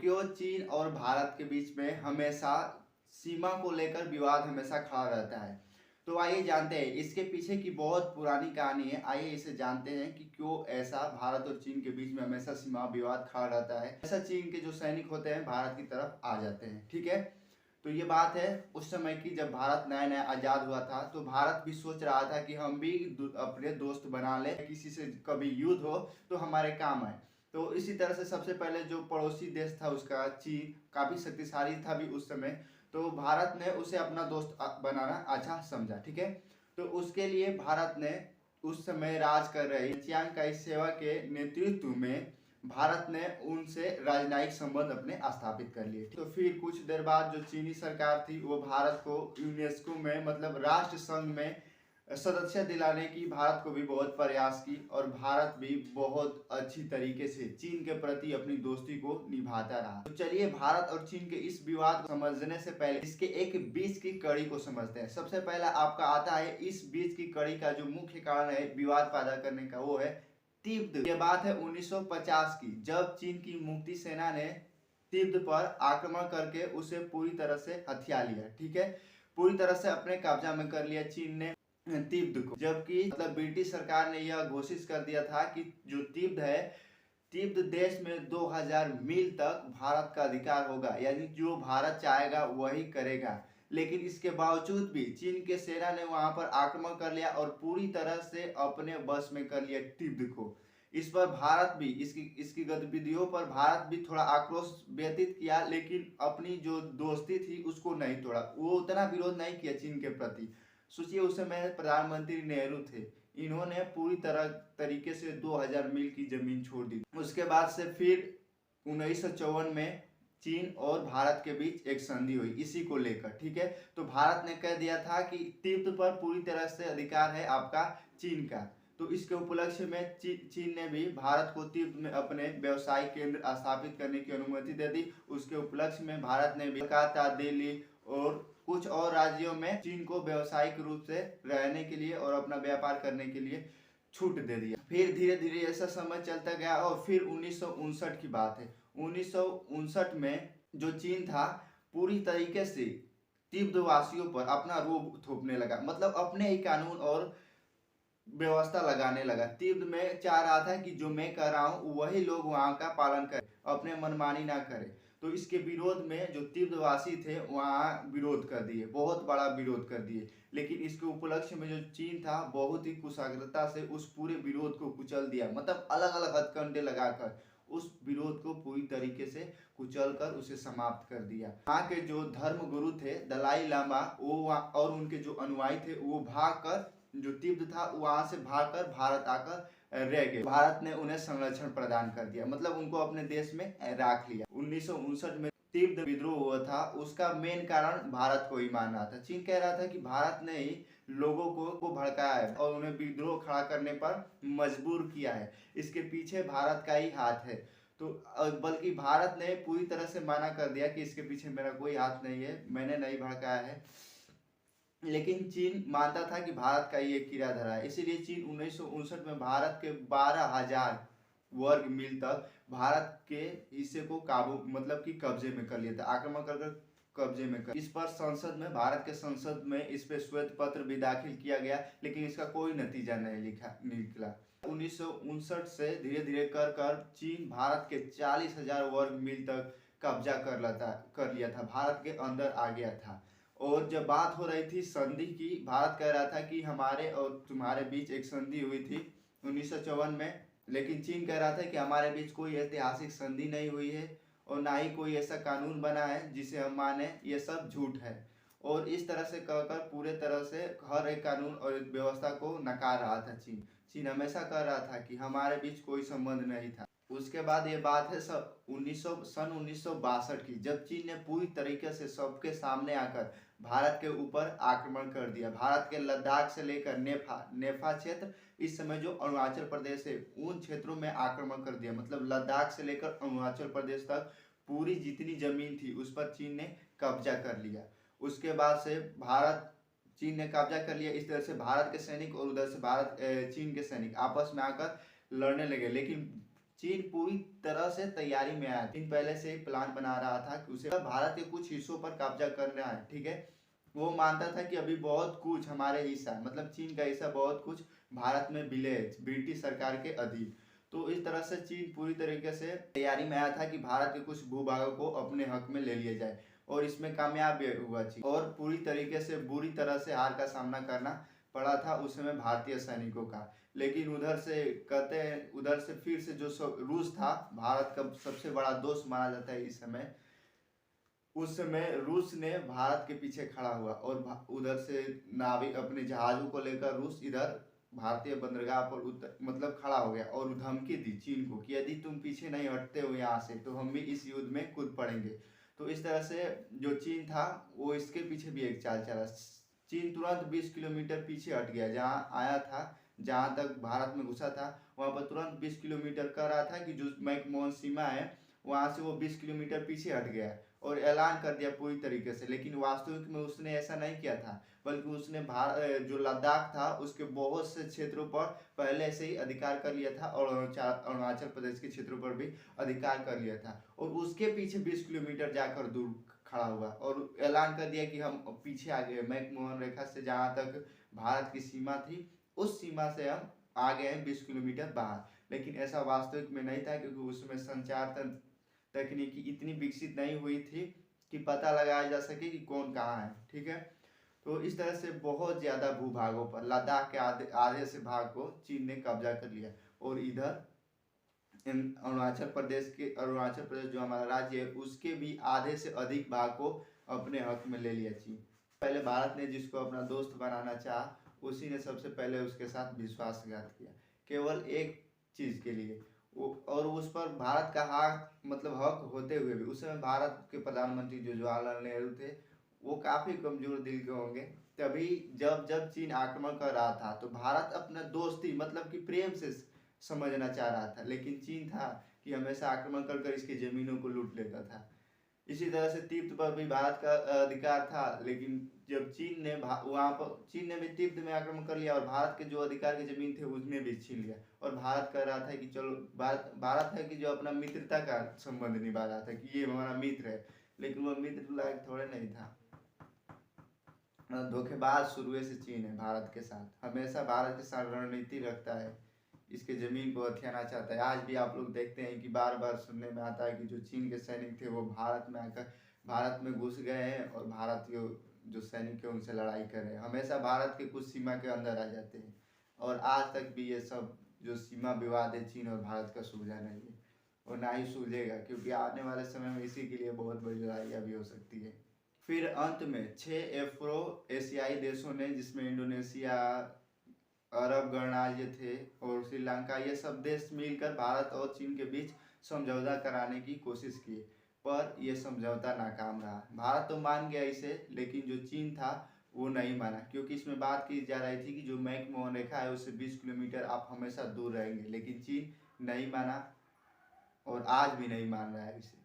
क्यों चीन और भारत के बीच में हमेशा सीमा को लेकर विवाद हमेशा खड़ा रहता है। तो आइए जानते हैं इसके पीछे की बहुत पुरानी कहानी है। आइए इसे जानते हैं कि क्यों ऐसा भारत और चीन के बीच में हमेशा सीमा विवाद खड़ा रहता है। ऐसा चीन के जो सैनिक होते हैं भारत की तरफ आ जाते हैं। ठीक है, तो ये बात है उस समय की जब भारत नया नया आजाद हुआ था। तो भारत भी सोच रहा था कि हम भी अपने दोस्त बना ले, किसी से कभी युद्ध हो तो हमारे काम आए। तो इसी तरह से सबसे पहले जो पड़ोसी देश था उसका चीन काफी शक्तिशाली था भी उस समय। तो भारत ने उसे अपना दोस्त बनाना अच्छा समझा। ठीक है, तो उसके लिए भारत ने उस समय राज कर रही चियांग काई सेवा के नेतृत्व में भारत ने उनसे राजनयिक संबंध अपने स्थापित कर लिए। तो फिर कुछ देर बाद जो चीनी सरकार थी वो भारत को यूनेस्को में मतलब राष्ट्र संघ में सदस्य दिलाने की भारत को भी बहुत प्रयास की और भारत भी बहुत अच्छी तरीके से चीन के प्रति अपनी दोस्ती को निभाता रहा। तो चलिए भारत और चीन के इस विवाद को समझने से पहले इसके एक बीच की कड़ी को समझते हैं। सबसे पहला आपका आता है इस बीच की कड़ी का जो मुख्य कारण है विवाद पैदा करने का, वो है तिब्बत। ये बात है 1950 की, जब चीन की मुक्ति सेना ने तिब्बत पर आक्रमण करके उसे पूरी तरह से हथिया लिया। ठीक है, पूरी तरह से अपने कब्जा में कर लिया चीन ने तिब्बत को। जबकि मतलब ब्रिटिश सरकार ने यह घोषित कर दिया था कि जो तिब्बत है, तिब्बत देश में 2000 मील तक भारत का अधिकार होगा, यानी जो भारत चाहेगा वही करेगा। लेकिन इसके बावजूद भी चीन के सेना ने वहां पर आक्रमण कर लिया और पूरी तरह से अपने बस में कर लिया तिब्बत को। इस पर भारत भी इसकी गतिविधियों पर भारत भी थोड़ा आक्रोश व्यतीत किया, लेकिन अपनी जो दोस्ती थी उसको नहीं तोड़ा। वो उतना विरोध नहीं किया चीन के प्रति। सोचिए उस समय प्रधानमंत्री नेहरू थे, इन्होंने पूरी तरीके से 2000 मील की जमीन छोड़ दी। उसके बाद से फिर 1954 में चीन और भारत के बीच एक संधि हुई इसी को लेकर। ठीक है, तो भारत ने कह दिया था कि तिब्बत पर पूरी तरह से अधिकार है आपका चीन का। तो इसके उपलक्ष्य में चीन ने भी भारत को तिब्बत में अपने व्यवसायिक केंद्र स्थापित करने की अनुमति दे दी। उसके उपलक्ष्य में भारत ने भी कलकत्ता, दिल्ली और कुछ और राज्यों में चीन को व्यवसायिक रूप से रहने के लिए और अपना व्यापार करने के लिए छूट दे दिया। फिर धीरे धीरे ऐसा समय चलता गया और फिर 1959 की बात है। 1959 में जो चीन था पूरी तरीके से तिब्बत वासियों पर अपना रोब थोपने लगा, मतलब अपने ही कानून और व्यवस्था लगाने लगा। तिब्बत में चाह रहा था कि जो मैं कर रहा हूँ वही लोग वहाँ का पालन करें, अपने मनमानी ना करें। तो इसके विरोध में जो तिब्बतवासी थे वहाँ विरोध कर दिए, बहुत बड़ा विरोध कर दिए। लेकिन इसके उपलक्ष्य में जो चीन था बहुत ही कुशाग्रता से उस पूरे विरोध को कुचल दिया, मतलब अलग अलग हथकंडे लगाकर उस विरोध को पूरी तरीके से कुचल कर उसे समाप्त कर दिया। वहाँ के जो धर्म गुरु थे दलाई लामा वो और उनके जो अनुयायी थे वो भागकर, जो तिब्बत था वहां से भागकर भारत आकर रह गए। भारत ने उन्हें संरक्षण प्रदान कर दिया, मतलब उनको अपने देश में रख लिया। 1959 में तिब्बत विद्रोह हुआ था, उसका मेन कारण भारत को ही मान रहा था। चीन कह रहा था कि भारत ने ही लोगों को भड़काया है और उन्हें विद्रोह खड़ा करने पर मजबूर किया है, इसके पीछे भारत का ही हाथ है। तो बल्कि भारत ने पूरी तरह से माना कर दिया कि इसके पीछे मेरा कोई हाथ नहीं है, मैंने नहीं भड़काया है। लेकिन चीन मानता था कि भारत का ये कीड़ा धरा है, इसीलिए चीन 1959 में भारत के 12,000 वर्ग मील तक भारत के हिस्से को काबू मतलब कि कब्जे में कर लिया था, आक्रमण कर कब्जे में कर। इस पर संसद में, भारत के संसद में इस पे श्वेत पत्र भी दाखिल किया गया, लेकिन इसका कोई नतीजा नहीं निकला। 1959 से धीरे धीरे कर चीन भारत के 40,000 वर्ग मील तक कब्जा कर लिया था, भारत के अंदर आ गया था। और जब बात हो रही थी संधि की, भारत कह रहा था कि हमारे और तुम्हारे बीच एक संधि हुई थी 1954 में, लेकिन चीन कह रहा था कि हमारे बीच कोई ऐतिहासिक संधि नहीं हुई है और ना ही कोई ऐसा कानून बना है जिसे हम माने, ये सब झूठ है। और इस तरह से कहकर पूरे तरह से हर एक कानून और व्यवस्था को नकार रहा था चीन। चीन हमेशा कह रहा था कि हमारे बीच कोई संबंध नहीं था। उसके बाद ये बात है सन 1962 की, जब चीन ने पूरी तरीके से सबके सामने आकर भारत के ऊपर आक्रमण कर दिया। भारत के लद्दाख से लेकर नेफा क्षेत्र, इस समय जो अरुणाचल प्रदेश है, उन क्षेत्रों में आक्रमण कर दिया। मतलब लद्दाख से लेकर अरुणाचल प्रदेश तक पूरी जितनी जमीन थी उस पर चीन ने कब्जा कर लिया। उसके बाद से चीन ने कब्जा कर लिया। इस तरह से भारत के सैनिक और उधर से चीन के सैनिक आपस में आकर लड़ने लगे, लेकिन चीन पूरी तरह से तैयारी में आया। चीन पहले से ही प्लान बना रहा था कि उसे भारत के कुछ हिस्सों पर कब्जा करना है, ठीक है। वो मानता था कि अभी बहुत कुछ हमारे हिस्सा, मतलब चीन का हिस्सा बहुत कुछ भारत में विलेज ब्रिटिश सरकार के अधीन। तो इस तरह से चीन पूरी तरीके से तैयारी में आया था कि भारत के कुछ भूभागों को अपने हक में ले लिया जाए, और इसमें कामयाब भी हुआ चीन। और पूरी तरीके से बुरी तरह से हार का सामना करना पड़ा था उस समय भारतीय सैनिकों का। लेकिन उधर से कहते हैं, उधर से फिर से जो रूस था, भारत का सबसे बड़ा दोस्त माना जाता है इस समय, उस समय रूस ने भारत के पीछे खड़ा हुआ, और उधर से नाविक अपने जहाजों को लेकर रूस इधर भारतीय बंदरगाह पर मतलब खड़ा हो गया, और धमकी दी चीन को कि यदि तुम पीछे नहीं हटते हो यहाँ से तो हम भी इस युद्ध में कूद पड़ेंगे। तो इस तरह से जो चीन था वो इसके पीछे भी एक चाल चला। चीन तुरंत 20 किलोमीटर पीछे हट गया, जहाँ आया था, जहाँ तक भारत में घुसा था वहाँ पर तुरंत 20 किलोमीटर कर रहा था कि जो मैकमोहन सीमा है वहाँ से वो 20 किलोमीटर पीछे हट गया और ऐलान कर दिया पूरी तरीके से। लेकिन वास्तविक में उसने ऐसा नहीं किया था, बल्कि उसने जो लद्दाख था उसके बहुत से क्षेत्रों पर पहले से ही अधिकार कर लिया था, और अरुणाचल प्रदेश के क्षेत्रों पर भी अधिकार कर लिया था, और उसके पीछे 20 किलोमीटर जाकर दूर खड़ा हुआ और ऐलान कर दिया कि हम पीछे आ गए, मैकमोहन रेखा से जहाँ तक भारत की सीमा थी उस सीमा से हम आ गए हैं 20 किलोमीटर बाहर। लेकिन ऐसा वास्तविक में नहीं था, क्योंकि उसमें संचार तकनीकी इतनी विकसित नहीं हुई थी कि पता लगाया जा सके कि कौन कहाँ है, ठीक है। तो इस तरह से बहुत ज्यादा भूभागों पर लद्दाख के आधे से भाग को चीन ने कब्जा कर लिया, और इधर अरुणाचल प्रदेश जो हमारा राज्य है उसके भी आधे से अधिक भाग को अपने हक में ले लिया चीन। पहले भारत ने जिसको अपना दोस्त बनाना चाहा उसी ने सबसे पहले उसके साथ विश्वासघात किया, केवल एक चीज के लिए। और उस पर भारत का हक होते हुए भी उस समय भारत के प्रधानमंत्री जो जवाहरलाल नेहरू थे वो काफी कमजोर दिल के होंगे। तभी जब जब चीन आक्रमण कर रहा था तो भारत अपना दोस्ती मतलब कि प्रेम से समझना चाह रहा था, लेकिन चीन था कि हमेशा आक्रमण कर कर इसकी जमीनों को लूट लेता था। इसी तरह से तिब्बत पर भी भारत का अधिकार था, लेकिन जब चीन ने भी तिब्बत में आक्रमण कर लिया और भारत के जो अधिकार की जमीन थे उसने भी छीन लिया। और भारत कह रहा था कि चलो, भारत है कि जो अपना मित्रता का संबंध निभा रहा था कि ये हमारा मित्र है, लेकिन वह मित्र लायक थोड़े नहीं था। धोखेबाज शुरू से चीन है भारत के साथ, हमेशा भारत के साथ रणनीति रखता है, इसके जमीन को हथियाना चाहता है। आज भी आप लोग देखते हैं कि बार बार सुनने में आता है कि जो चीन के सैनिक थे वो भारत में आकर भारत में घुस गए हैं और भारतीय जो सैनिक है उनसे लड़ाई कर रहे हैं, हमेशा भारत के कुछ सीमा के अंदर आ जाते हैं। और आज तक भी ये सब जो सीमा विवाद है चीन और भारत का सुलझा नहीं है, और ना ही सुलझेगा, क्योंकि आने वाले समय में इसी के लिए बहुत बड़ी लड़ाइयाँ भी हो सकती है। फिर अंत में 6 अफ्रो एशियाई देशों ने, जिसमें इंडोनेशिया, अरब गणराज्य थे और श्रीलंका, ये सब देश मिलकर भारत और चीन के बीच समझौता कराने की कोशिश की, पर यह समझौता नाकाम रहा। भारत तो मान गया इसे, लेकिन जो चीन था वो नहीं माना, क्योंकि इसमें बात की जा रही थी कि जो मैकमोहन रेखा है उससे 20 किलोमीटर आप हमेशा दूर रहेंगे, लेकिन चीन नहीं माना और आज भी नहीं मान रहा है इसे।